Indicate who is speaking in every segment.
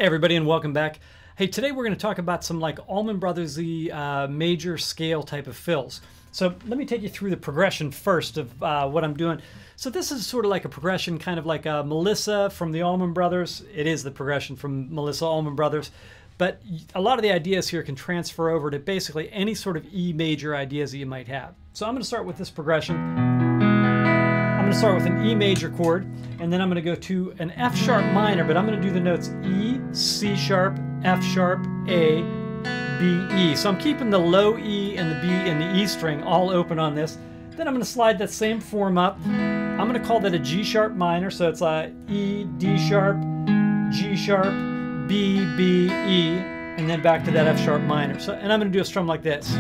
Speaker 1: Hey everybody, and welcome back. Hey, today we're going to talk about some like Allman Brothers-y major scale type of fills. So let me take you through the progression first of what I'm doing. So this is sort of like a progression, kind of like Melissa from the Allman Brothers. It is the progression from Melissa Allman Brothers. But a lot of the ideas here can transfer over to basically any sort of E major ideas that you might have. So I'm going to start with this progression. I'm going to start with an E major chord, and then I'm going to go to an F sharp minor, but I'm going to do the notes E, C sharp, F sharp, A, B, E. So I'm keeping the low E and the B and the E string all open on this. Then I'm going to slide that same form up. I'm going to call that a G sharp minor, so it's E, D sharp, G sharp, B, B, E, and then back to that F sharp minor. So, and I'm going to do a strum like this.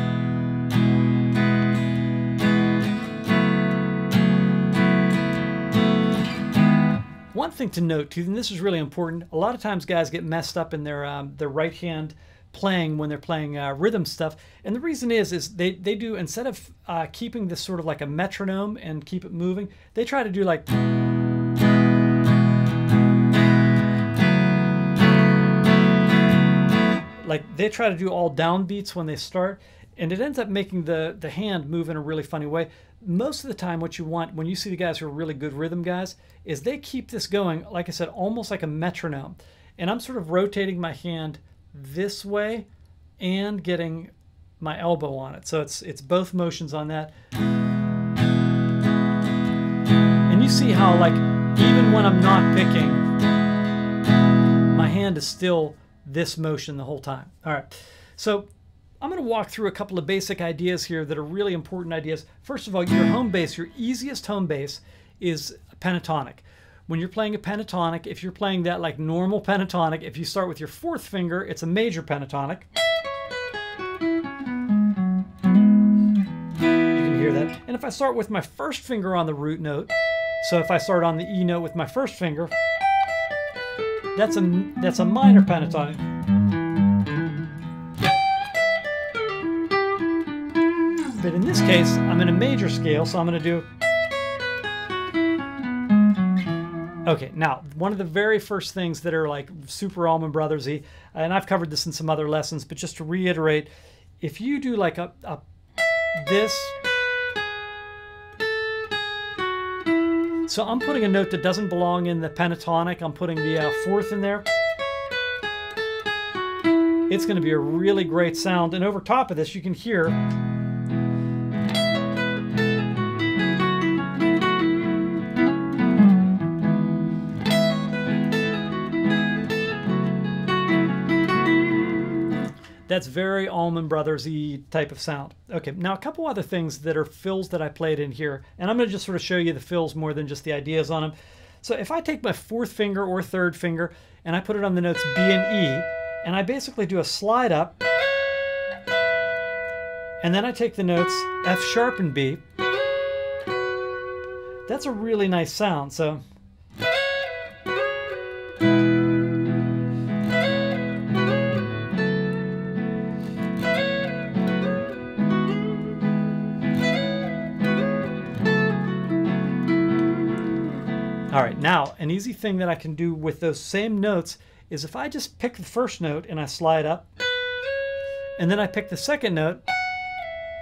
Speaker 1: One thing to note too, and this is really important, a lot of times guys get messed up in their right hand playing when they're playing rhythm stuff, and the reason is they do, instead of keeping this sort of like a metronome and keep it moving, they try to do like they try to do all downbeats when they start, and it ends up making the hand move in a really funny way. Most of the time what you want when you see the guys who are really good rhythm guys is they keep this going, like I said, almost like a metronome. And I'm sort of rotating my hand this way and getting my elbow on it. So it's both motions on that. And you see how, like, even when I'm not picking, my hand is still this motion the whole time. All right. So I'm going to walk through a couple of basic ideas here that are really important ideas. First of all, your home bass, your easiest home bass is pentatonic. When you're playing a pentatonic, if you're playing that like normal pentatonic, if you start with your fourth finger, it's a major pentatonic. You can hear that. And if I start with my first finger on the root note, so if I start on the E note with my first finger, that's a minor pentatonic. But in this case, I'm in a major scale, so I'm going to do... Okay, now, one of the very first things that are like super Allman Brothers-y, and I've covered this in some other lessons, but just to reiterate, if you do like this... So I'm putting a note that doesn't belong in the pentatonic, I'm putting the fourth in there. It's going to be a really great sound, and over top of this you can hear... That's very Allman Brothers-y type of sound. Okay, now a couple other things that are fills that I played in here, and I'm going to just sort of show you the fills more than just the ideas on them. So if I take my fourth finger or third finger and I put it on the notes B and E, and I basically do a slide up, and then I take the notes F sharp and B, that's a really nice sound. So all right, now an easy thing that I can do with those same notes is if I just pick the first note and I slide up, and then I pick the second note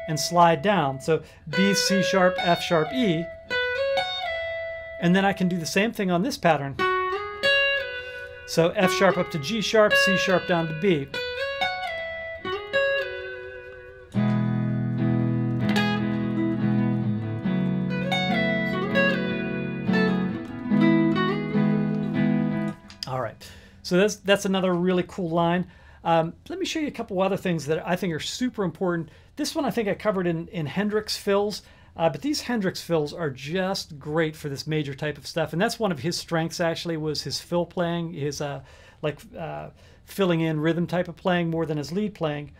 Speaker 1: and slide down. So B, C sharp, F sharp, E, and then I can do the same thing on this pattern. So F sharp up to G sharp, C sharp down to B. All right, so that's another really cool line. Let me show you a couple other things that I think are super important. This one I think I covered in Hendrix fills, but these Hendrix fills are just great for this major type of stuff, and that's one of his strengths actually, was his fill playing, his filling in rhythm type of playing more than his lead playing,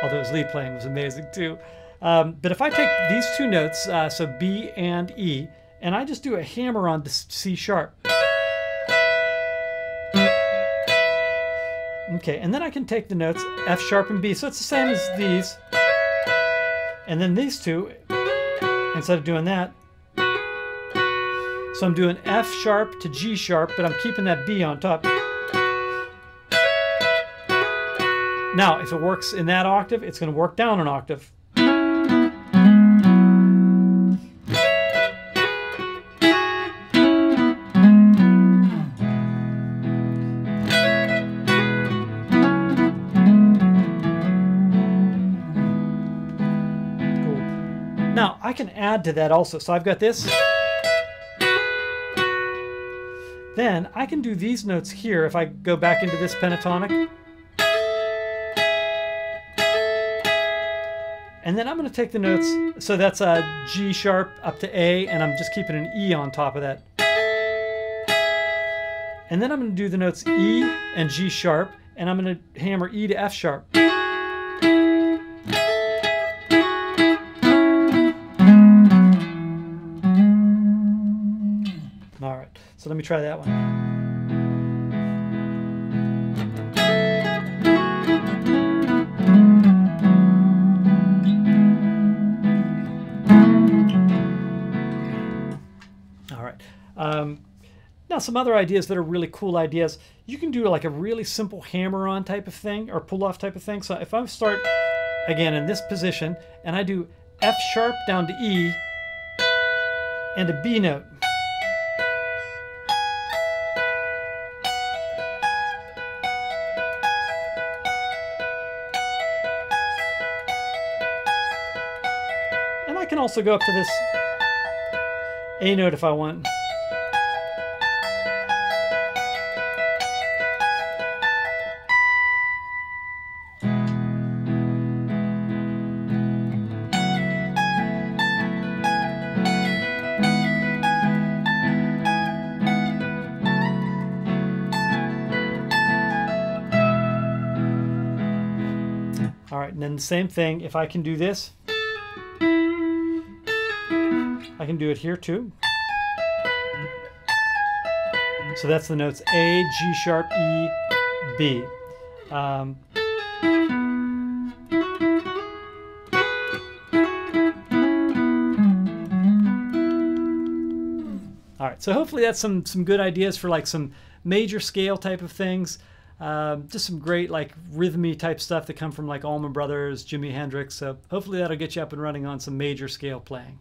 Speaker 1: although his lead playing was amazing too. But if I take these two notes, so B and E, and I just do a hammer on C sharp. Okay, and then I can take the notes F sharp and B, so it's the same as these, and then these two, instead of doing that, so I'm doing F sharp to G sharp, but I'm keeping that B on top. Now, if it works in that octave, it's going to work down an octave. Now, I can add to that also. So I've got this. Then I can do these notes here if I go back into this pentatonic. And then I'm going to take the notes. So that's a G sharp up to A, and I'm just keeping an E on top of that. And then I'm going to do the notes E and G sharp, and I'm going to hammer E to F sharp. All right, so let me try that one. All right. Now some other ideas that are really cool ideas. You can do like a really simple hammer-on type of thing or pull-off type of thing. So if I start again in this position and I do F sharp down to E and a B note. I can also go up to this A note if I want. All right, and then the same thing, if I can do this, I can do it here too. So that's the notes A, G sharp, E, B. All right, so hopefully that's some good ideas for like some major scale type of things. Just some great like rhythmy type stuff that come from like Allman Brothers, Jimi Hendrix. So hopefully that'll get you up and running on some major scale playing.